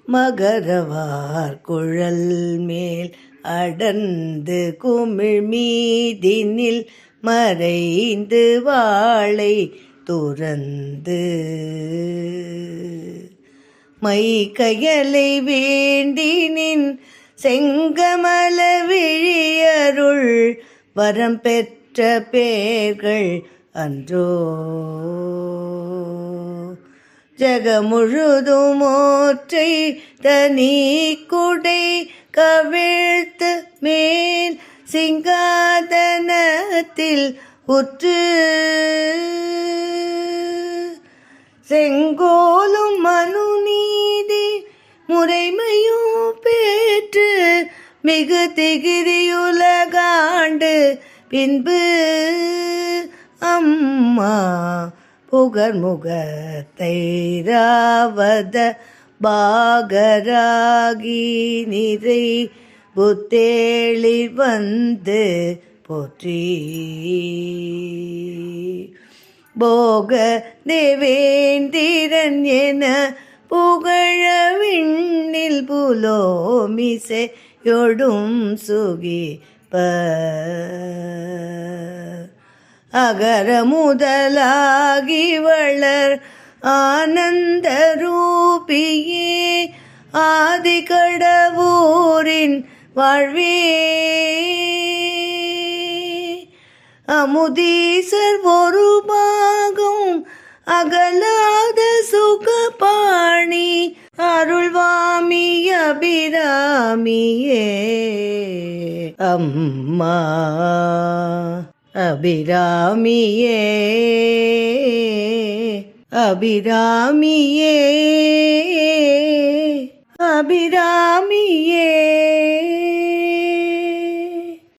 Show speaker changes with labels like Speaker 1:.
Speaker 1: மகரவார் குழல் மேல் அடர்ந்து குமிழ் மீதினில் மறைந்து வாளை துறந்து மை கையலை வேண்டினின் செங்கமல விழியருள் வரம் பெற்ற பேர்கள் அன்றோ. ஜகமுழுதும் ஓற்றை தனி குடை கவிழ்த்து மேல் சிங்காதனத்தில் உற்று செங்கோலும் மனுநீதி முறைமையும் பெற்று மிகு திகிரியுலகாண்டு பின்பு அம்மா புகர்முகத்தைராவத பாகராகி நிறை புத்தேளிர் வந்து போற்றி. போக தேவேந்திரன் என புகழ விண்ணில் புலோமிசையொடும் சுகிப்ப அகர முதலாகி வளர் ஆனந்த ரூபியே ஆதி கடவுரின் வாழ்வே. அமுதீசர் ஒரு பாகம் அகலாத சுகபாணி அருள்வாமி அபிராமியே அம்மா அபிராமியே அபிராமியே அபிராமியே.